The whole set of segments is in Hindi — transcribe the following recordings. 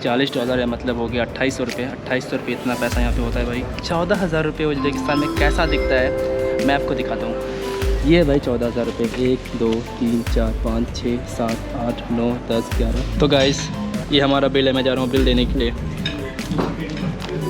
$40 है, मतलब हो गया 2800 रुपये। 2800 रुपये इतना पैसा यहाँ पे होता है भाई। 14,000 रुपये उज़्बेकिस्तान में कैसा दिखता है मैं आपको दिखाता हूँ। ये भाई 14,000 रुपये, 1 2 3 4 5 6 7 8 9 10 11। तो गाइस ये हमारा बिल है, मैं जा रहा हूँ बिल देने के लिए।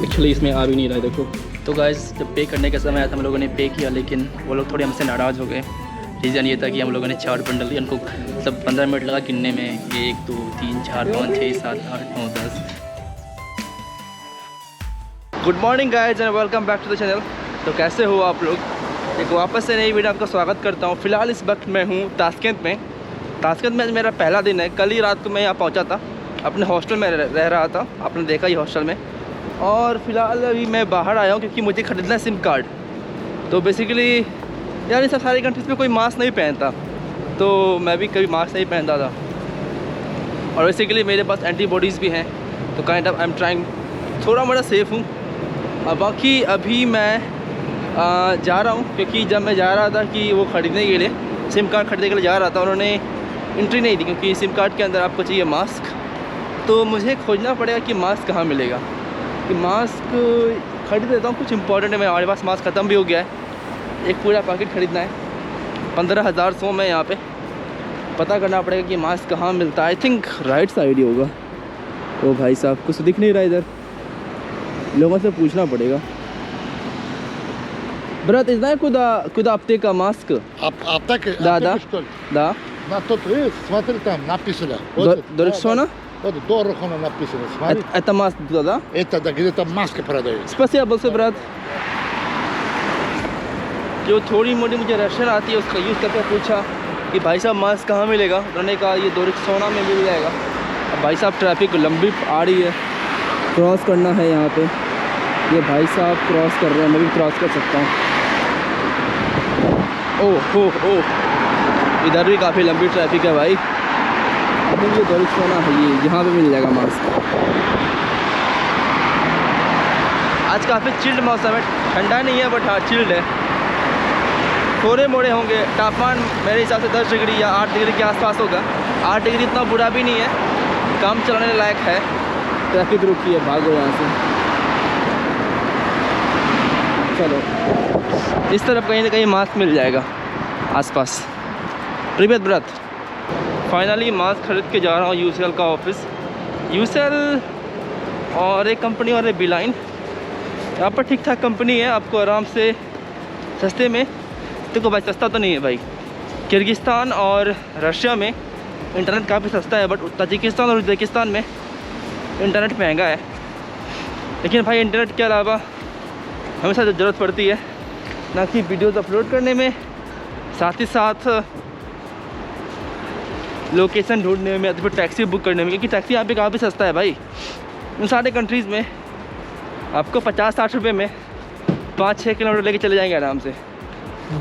एक्चुअली इसमें आ भी नहीं रहा है, देखो। तो गाइस जब पे करने का समय आया था हम लोगों ने पे किया, लेकिन वो लोग थोड़े हमसे नाराज़ हो गए। रीज़न ये था कि हम लोगों ने 4 बंडल दिए उनको, मतलब 15 मिनट लगा गिनने में। 1 2 3 4 5 6 7 8 9 10। Good morning guys and welcome back to the channel. तो कैसे हो आप लोग? एक वापस से नई वीडियो आपका स्वागत करता हूँ। फ़िलहाल इस वक्त मैं हूँ ताशकंद में। ताशकंद में मेरा पहला दिन है। कल ही रात को मैं यहाँ पहुँचा था, अपने हॉस्टल में रह रहा था, आपने देखा ही हॉस्टल में। और फ़िलहाल अभी मैं बाहर आया हूँ क्योंकि मुझे ख़रीदना है सिम कार्ड। तो बेसिकली यार इस सारी कंट्रीज़ में कोई मास्क नहीं पहनता, तो मैं भी कभी मास्क नहीं पहनता था। और बेसिकली मेरे पास एंटीबॉडीज़ भी हैं, तो kind of I am trying, थोड़ा मोड़ा सेफ़ हूँ। और बाकी अभी मैं जा रहा हूँ क्योंकि जब मैं जा रहा था कि वो ख़रीदने के लिए, सिम कार्ड ख़रीदने के लिए जा रहा था, उन्होंने एंट्री नहीं दी क्योंकि सिम कार्ड के अंदर आपको चाहिए मास्क। तो मुझे खोजना पड़ेगा कि मास्क कहाँ मिलेगा। कि मास्क ख़रीद देता हूँ, कुछ इंपॉर्टेंट है। हमारे पास मास्क ख़त्म भी हो गया है, एक पूरा पैकेट ख़रीदना है। 15,100 में यहाँ पे पता करना पड़ेगा कि मास्क कहाँ मिलता है। आई थिंक राइट साइड ही होगा। ओ भाई साहब कुछ दिख नहीं रहा इधर, लोगों से पूछना पड़ेगा। Brat, is that куда аптека маска? Аптека? Да. Да. На тот рейс, смотри, там написано. Дорексона? Вот Дорексона написано, смотри. Это маска туда, да? Это да, где-то маска продается. Спасибо большое, брат। जो थोड़ी मोटी मुझे रशियन आती है उसका यूज़ करके पूछा कि भाई साहब मास्क कहाँ मिलेगा। उन्होंने कहा ये दोरिक्सोना में मिल जाएगा। अब भाई साहब ट्रैफिक लंबी आ रही है, क्रॉस करना है यहाँ पे। ये भाई साहब क्रॉस कर रहे हैं, मैं भी क्रॉस कर सकता हूँ। ओह इधर भी काफ़ी लंबी ट्रैफिक है भाई। अभी ये दोरिक्सोना है, ये यहाँ पे मिल जाएगा मास्क। आज काफ़ी चिल्ड मौसम है, ठंडा नहीं है बट हाँ चिल्ड है। थोड़े मोड़े होंगे, तापमान मेरे हिसाब से 10 डिग्री या 8 डिग्री के आसपास होगा। 8 डिग्री इतना बुरा भी नहीं है, काम चलाने लायक है। ट्रैफिक रुकी है, भागो यहाँ से। चलो इस तरफ कहीं ना कहीं मास्क मिल जाएगा आसपास। प्रिवेद ब्रत, फाइनली मास्क खरीद के जा रहा हूँ यूसीएल का ऑफिस। यूसीएल और एक कंपनी और एक बिलाइन, यहाँ पर ठीक ठाक कंपनी है, आपको आराम से सस्ते में। देखो भाई सस्ता तो नहीं है भाई, किर्गिस्तान और रशिया में इंटरनेट काफ़ी सस्ता है, बट ताजिकिस्तान और उज़्बेकिस्तान में इंटरनेट महंगा है। लेकिन भाई इंटरनेट के अलावा हमेशा ज़रूरत पड़ती है ना कि वीडियोज़ अपलोड करने में, साथ ही साथ लोकेशन ढूंढने में, या तो फिर टैक्सी बुक करने में, क्योंकि टैक्सी यहाँ पे काफ़ी सस्ता है भाई। इन सारे कंट्रीज़ में आपको 50-60 रुपये में 5-6 किलोमीटर लेके चले जाएंगे आराम से।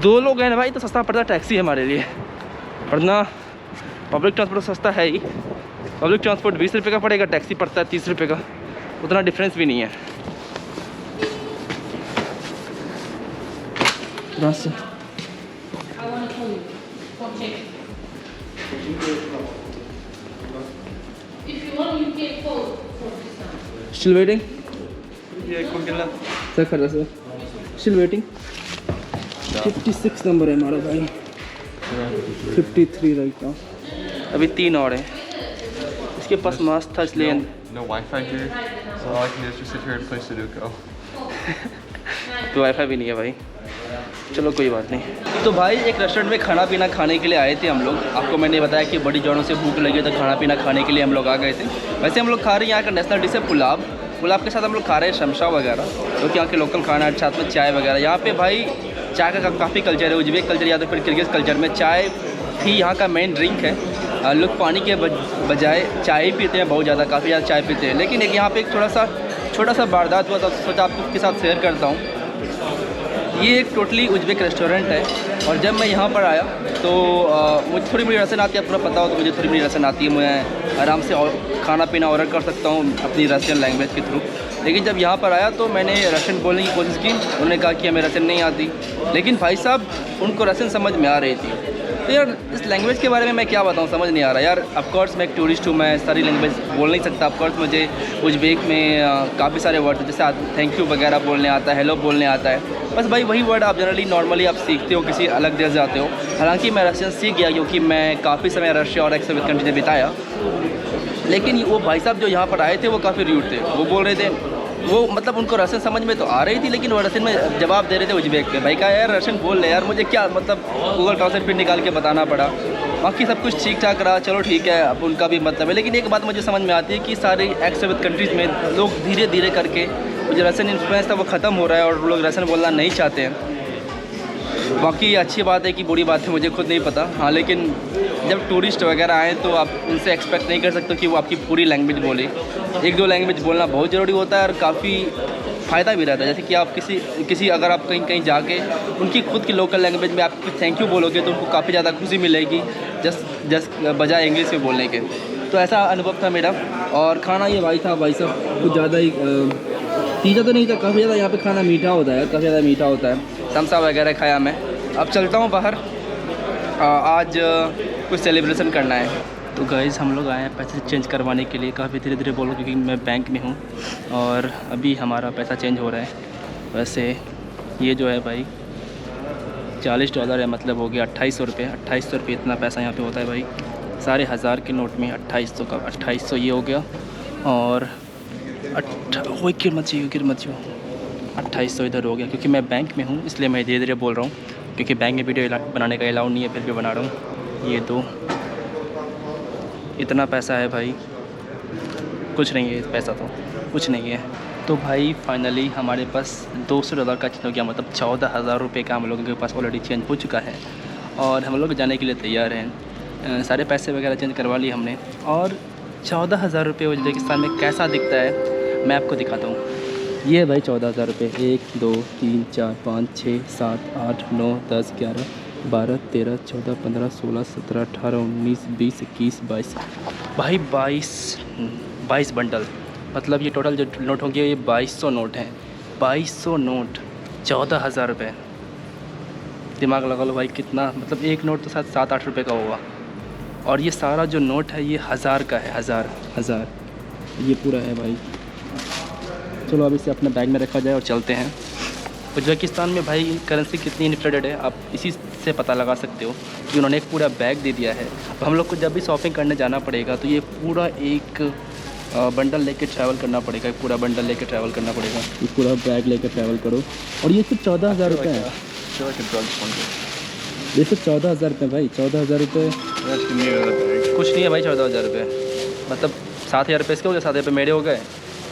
2 लोग हैं ना भाई तो सस्ता पड़ता है टैक्सी हमारे लिए, वरना पब्लिक ट्रांसपोर्ट सस्ता है ही। पब्लिक ट्रांसपोर्ट 20 रुपये का पड़ेगा, टैक्सी पड़ता है 30 रुपये का, उतना डिफरेंस भी नहीं है। Still waiting? Sir Still waiting? 56 number है हमारा भाई, 53 राइट नाउ। अभी 3 और हैं। इसके पास मास्क था इसलिए। No Wi-Fi here, so all I can do is just sit here and play Sudoku. तो वाईफाई भी नहीं है भाई, चलो कोई बात नहीं। तो भाई एक रेस्टोरेंट में खाना पीना खाने के लिए आए थे हम लोग। आपको मैंने बताया कि बड़ी जोरों से भूख लगी तो खाना पीना खाने के लिए हम लोग आ गए थे। वैसे हम लोग खा रहे हैं यहाँ का नेशनल डिश है पुलाव। पुलाव के साथ हम लोग खा रहे हैं शमशा वगैरह, जो कि यहाँ के लोकल खाना है, साथ में चाय वगैरह। यहाँ पे भाई चाय का काफ़ी कल्चर है, उज़्बेक कल्चर या तो फिर किर्गिज़ कल्चर में चाय ही यहाँ का मेन ड्रिंक है। लोग पानी के बजाय चाय ही पीते हैं, बहुत ज़्यादा, काफ़ी ज़्यादा चाय पीते हैं। लेकिन एक यहाँ पे एक छोटा सा वारदात हुआ था, सोचा आपके साथ शेयर करता हूँ। ये एक टोटली उज़्बेक रेस्टोरेंट है, और जब मैं यहाँ पर आया तो मुझे थोड़ी बड़ी रसन आती है, पूरा पता हो तो मुझे थोड़ी बड़ी रसन आती है। मैं आराम से खाना पीना ऑर्डर कर सकता हूँ अपनी रशियन लैंग्वेज के थ्रू। लेकिन जब यहाँ पर आया तो मैंने रशियन बोलने की कोशिश की, उन्होंने कहा कि हमें रशियन नहीं आती। लेकिन भाई साहब उनको रशियन समझ में आ रही थी। तो यार इस लैंग्वेज के बारे में मैं क्या बताऊँ, समझ नहीं आ रहा यार। ऑफकोर्स मैं एक टूरिस्ट हूँ, मैं सारी लैंग्वेज बोल नहीं सकता। ऑफकोर्स मुझे उज़्बेक में काफ़ी सारे वर्ड जैसे थैंक यू वगैरह बोलने आता है, हेलो बोलने आता है। बस भाई वही वर्ड आप जनरली नॉर्मली आप सीखते हो किसी अलग देश जाते हो। हालांकि मैं रशियन सीख गया क्योंकि मैं काफ़ी समय रशिया और एक्स कंट्री में बिताया। लेकिन वो भाई साहब जो यहाँ पर आए थे वो काफ़ी रूड थे। वो बोल रहे थे, वो मतलब उनको रशियन समझ में तो आ रही थी, लेकिन वो रशियन में जवाब दे रहे थे उज़्बेक के। भाई कहा यार रशियन बोल रहे यार, मुझे क्या मतलब गूगल ट्रांसलेट पर निकाल के बताना पड़ा। बाकी सब कुछ ठीक ठाक रहा, चलो ठीक है, अब उनका भी मतलब है। लेकिन एक बात मुझे समझ में आती है कि सारे एक्स कंट्रीज़ में लोग धीरे धीरे करके जो रशियन इन्फ्लुएंस था वो ख़त्म हो रहा है और लोग रशियन बोलना नहीं चाहते हैं। बाकी अच्छी बात है कि बुरी बात है मुझे खुद नहीं पता। हाँ, लेकिन जब टूरिस्ट वगैरह आए तो आप उनसे एक्सपेक्ट नहीं कर सकते कि वो आपकी पूरी लैंग्वेज बोले। एक दो लैंग्वेज बोलना बहुत ज़रूरी होता है और काफ़ी फ़ायदा भी रहता है। जैसे कि आप किसी अगर आप कहीं जाके उनकी खुद की लोकल लैंग्वेज में आप थैंक यू बोलोगे तो उनको काफ़ी ज़्यादा खुशी मिलेगी जस्ट बजाय इंग्लिश में बोलने के। तो ऐसा अनुभव था मेरा। और खाना ये भाई साहब कुछ ज़्यादा ही तीखा तो नहीं था, काफ़ी ज़्यादा यहाँ पे खाना मीठा होता है, काफ़ी ज़्यादा मीठा होता है। समोसा वगैरह खाया मैं। अब चलता हूँ बाहर, आज कुछ सेलिब्रेशन करना है। तो गाइज़ हम लोग आए हैं पैसे चेंज करवाने के लिए। काफ़ी धीरे धीरे बोलो क्योंकि मैं बैंक में हूँ और अभी हमारा पैसा चेंज हो रहा है। वैसे ये जो है भाई $40 है, मतलब हो गया 2800 रुपये। 2800 रुपये इतना पैसा यहाँ पे होता है भाई। सारे हज़ार के नोट में 2800 का 2800 ये हो गया। और गिर मत जियो 2800 इधर हो गया। क्योंकि मैं बैंक में हूँ इसलिए मैं धीरे धीरे बोल रहा हूँ, क्योंकि बैंक में वीडियो बनाने का अलाउ नहीं है, फिर भी बना रहा हूँ। ये तो इतना पैसा है भाई, कुछ नहीं है पैसा, तो कुछ नहीं है। तो भाई फाइनली हमारे पास $200 का चेंज हो गया, मतलब 14,000 रुपये का हम लोगों के पास ऑलरेडी चेंज हो चुका है और हम लोग जाने के लिए तैयार हैं। सारे पैसे वगैरह चेंज करवा लिए हमने। और 14,000 रुपये उज़्बेकिस्तान में कैसा दिखता है मैं आपको दिखाता हूँ। ये भाई 14,000 रुपये, 1 2 3 4 5 6 7 8 9 10 11 12 13 14 15 16 17 18 19 20 21 22 भाई 22 बंडल। मतलब ये टोटल जो नोट हो गया ये 2200 नोट हैं। 2200 नोट 14,000 रुपये। दिमाग लगा लो भाई कितना, मतलब एक नोट तो 7-8 रुपये का होगा। और ये सारा जो नोट है ये 1000 का है, हज़ार ये पूरा है भाई। चलो अब इसे अपने बैग में रखा जाए और चलते हैं। उज़्बेकिस्तान में भाई करेंसी कितनी इनफ्लेटेड है आप इसी से पता लगा सकते हो कि उन्होंने एक पूरा बैग दे दिया है। तो हम लोग को जब भी शॉपिंग करने जाना पड़ेगा तो ये पूरा एक बंडल लेके ट्रैवल करना पड़ेगा, पूरा बंडल लेके ट्रैवल करना पड़ेगा। ये पूरा बैग लेके ट्रैवल करो। और ये सिर्फ 14,000 रुपये है। ये सिर्फ 14,000 रुपये भाई, 14,000 रुपये कुछ नहीं है भाई। 14,000 रुपये मतलब 7,000 रुपये इसके हो गए, 7,000 रुपये मेरे हो गए।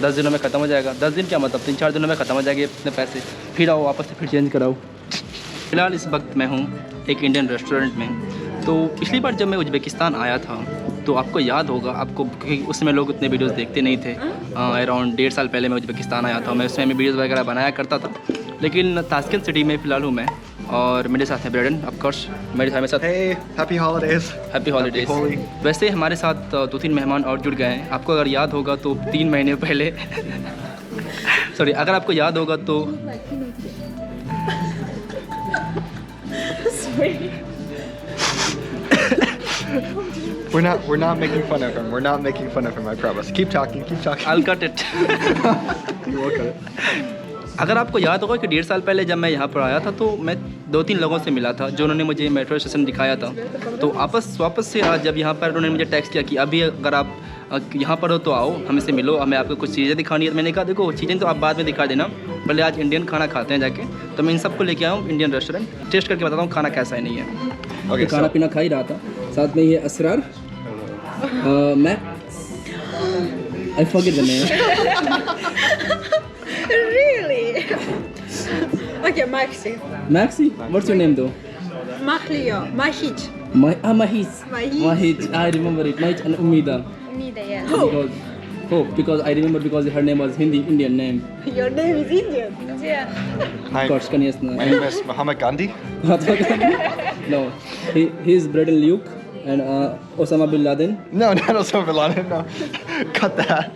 10 दिनों में ख़त्म हो जाएगा। 10 दिन क्या मतलब 3-4 दिनों में ख़त्म हो जाएंगे इतने पैसे। फिर आओ वापस से फिर चेंज कराओ। फ़िलहाल इस वक्त मैं हूँ एक इंडियन रेस्टोरेंट में। तो पिछली बार जब मैं उज़्बेकिस्तान आया था तो आपको याद होगा, आपको क्योंकि उसमें लोग उतने वीडियोस देखते नहीं थे। अराउंड 1.5 साल पहले मैं उज़्बेकिस्तान आया था, मैं उसमें वीडियोस वगैरह बनाया करता था। लेकिन ताशकंद सिटी में फ़िलहाल हूँ मैं और मेरे साथ है ब्रेडन, ऑफकोर्स मेरे साथ। Hey, happy holidays. Happy holidays. वैसे हमारे साथ 2-3 मेहमान और जुड़ गए हैं। आपको अगर याद होगा तो 3 महीने पहले सॉरी, अगर आपको याद होगा तो We're not making fun of him. We're not making fun of him. I promise. Keep talking. I'll cut it. You will cut it. अगर आपको याद होगा कि 1.5 साल पहले जब मैं यहाँ पर आया था तो मैं 2-3 लोगों से मिला था जो उन्होंने मुझे मेट्रो स्टेशन दिखाया था। तो वापस से आज जब यहाँ पर उन्होंने मुझे टेक्स्ट किया कि अभी अगर आप यहाँ पर हो तो आओ, हमसे मिलो, हमें आपको कुछ चीज़ें दिखानी है। तो मैंने कहा देखो चीज़ें तो आप बाद में दिखा देना, पहले आज इंडियन खाना खाते हैं जाके। तो मैं इन सबको लेके आया हूँ इंडियन रेस्टोरेंट, टेस्ट करके बताता हूँ खाना कैसा है नहीं है। Okay, तो खाना पीना खा ही रहा था, साथ में ये असरार मैं I forget the name. Really? Okay, Maxi. Maxi? What's your name though? Mahlio. Mahij. Mahij. I remember it. Mahij and Umida. Umida, yes. Because I remember because her name was Indian name. Your name is Indian. Yeah. Hi. Of course, yes. My name is Muhammad Gandhi. No, he's Braden Luke and Osama bin Laden. No, not Osama bin Laden. No, cut that.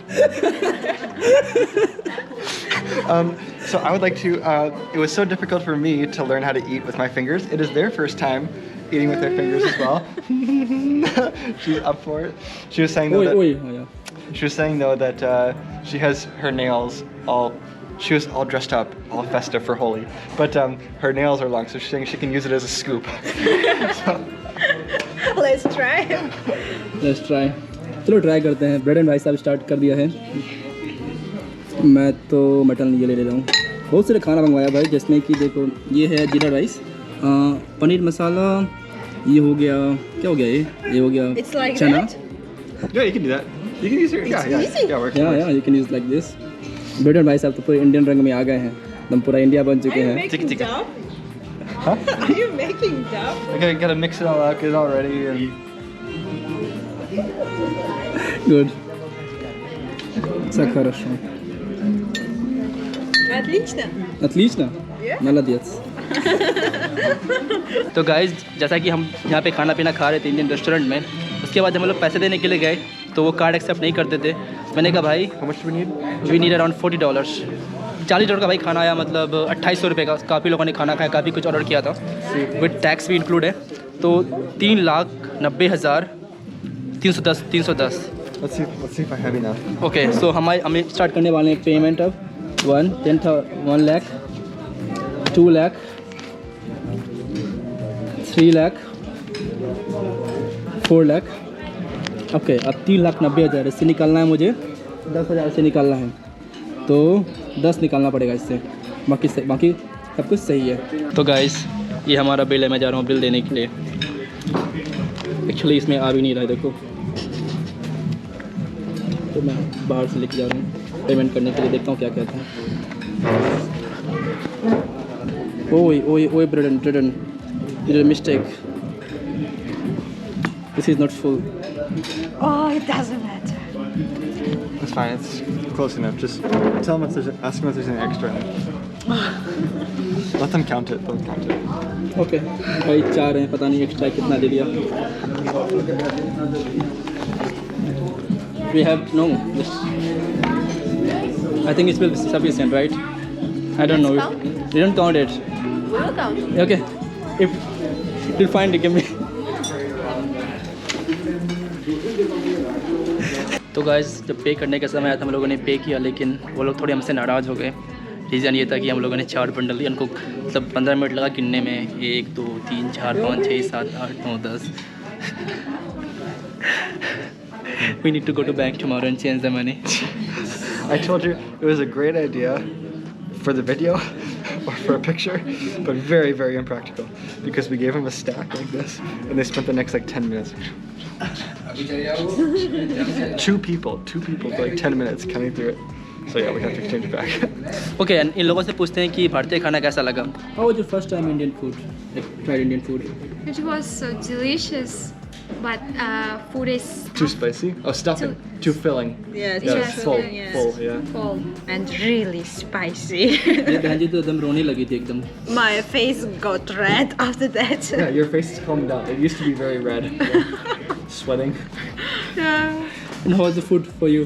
So I would like to. It was so difficult for me to learn how to eat with my fingers. It is their first time, eating with her fingers as well. She's up for it. She was saying though she was saying though that she has her nails all. She was all dressed up, all festive for Holi, but her nails are long, so she's saying she can use it as a scoop. Let's try. Let's try. चलो ट्राई करते हैं। ब्रेड एंड राइस अब स्टार्ट कर दिया है। मैं तो मटन ये ले रहा हूँ। बहुत सारे खाना मंगवाया भाई, जिसमें कि देखो ये है जीरा राइस, पनीर मसाला, ये हो गया, क्या हो गया ये हो गया It's like चना। that? Yeah, you can do that. You can use your It's yeah, easy. yeah, works. या you can use like this. Bread and rice अब तो पूरे इंडियन रंग में आ गए हैं, एकदम पूरा इंडिया बन चुके Are you हैं। making Tika. dough? Huh? Are you making dough? I gotta mix it all out, get it all ready, and Good. Все хорошо. Отлично. Отлично. Yeah. Молодец. तो गाइज जैसा कि हम यहाँ पे खाना पीना खा रहे थे इंडियन रेस्टोरेंट में, उसके बाद हम लोग पैसे देने के लिए गए तो वो कार्ड एक्सेप्ट नहीं करते थे। मैंने कहा भाई how much do we need? We need around $40, $40 का भाई खाना आया, मतलब 2800 रुपये का। काफ़ी लोगों ने खाना खाया, काफ़ी कुछ ऑर्डर किया था, विद टैक्स भी इंक्लूड है। तो 3,90,310। Let's see if I have enough. Okay so हमें स्टार्ट करने वाले हैं पेमेंट अब। 1 लाख, 2 लाख, 3 लाख, 4 लाख। ओके अब 3,90,000 इससे निकालना है मुझे, 10,000 से निकालना है, तो 10 निकालना पड़ेगा इससे, बाकी सब कुछ सही है। तो गाइस ये हमारा बिल है, मैं जा रहा हूँ बिल देने के लिए। एक्चुअली इसमें आ भी नहीं रहा है, देखो, तो मैं बाहर से लेके जा रहा हूँ पेमेंट करने के लिए, देखता हूँ क्या कहता है। ओए ब्रेडन mistake, this is not full. Oh, it doesn't matter. It's fine. It's close enough. Just tell them if there's ask them if there's any extra in it. Let them count it. They'll count it. Okay भाई 4 हैं, पता नहीं एक्स्ट्रा कितना दे दिया। We have no this. I think it will be sufficient, right? I don't know. We don't count it. We'll count. Okay. If you'll find it, give me. तो गाइस जब पे करने का समय आया था हम लोगों ने पे किया, लेकिन वो लोग थोड़े हमसे नाराज़ हो गए। रीज़न ये था कि हम लोगों ने 4 बंडल दिए, उनको मतलब 15 मिनट लगा गिनने में, 1 2 3 4 5 6 7 8 9 10। We need to go to bank tomorrow and change the money. I told you it was a great idea for the video or for a picture, but very, very impractical because we gave them a stack like this and they spent the next like 10 minutes. Two people for like 10 minutes counting through it. So yeah, we have to exchange it back. Okay, and इन लोगों से पूछते हैं कि भारतीय खाना कैसा लगा? How was your first time Indian food? Like tried Indian food? It was so delicious, but food is Too spicy? Oh, stuffing. Too filling. Yeah, Yeah, Yeah, full, yeah. full, yeah. full. And really spicy. ये बहन जी तो एकदम रोने लगी थी एकदम। My face got red after that. Yeah, your face is calmed down. It used to be very red. Sweating. Yeah. And how was the food for you?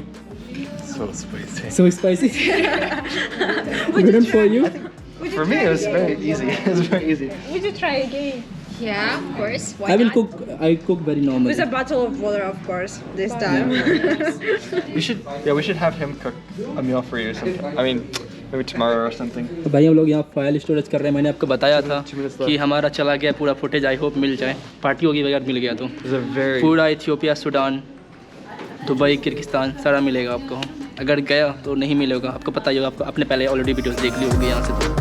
So spicy. So spicy? Good for you? For me, it was very easy. It was very easy. Would you try again? Yeah, of course. Why I will not? cook. I cook very normally. With a bottle of water, of course, this time. We should have him cook a meal for you sometime. I mean, maybe tomorrow or something. तो भाई हम लोग यहाँ फाइल स्टोरेज कर रहे हैं। मैंने आपको बताया था 2 minutes left. कि हमारा चला गया पूरा फुटेज, आई होप मिल जाए, पार्टी होगी बगैर मिल गया तो। It's a very पूरा इथियोपिया, सूडान, दुबई, किर्गिस्तान सारा मिलेगा आपको। अगर गया तो नहीं मिलेगा, आपको पता ही होगा, आपको आपने पहले ऑलरेडी वीडियोस देख ली होगी यहाँ से तो।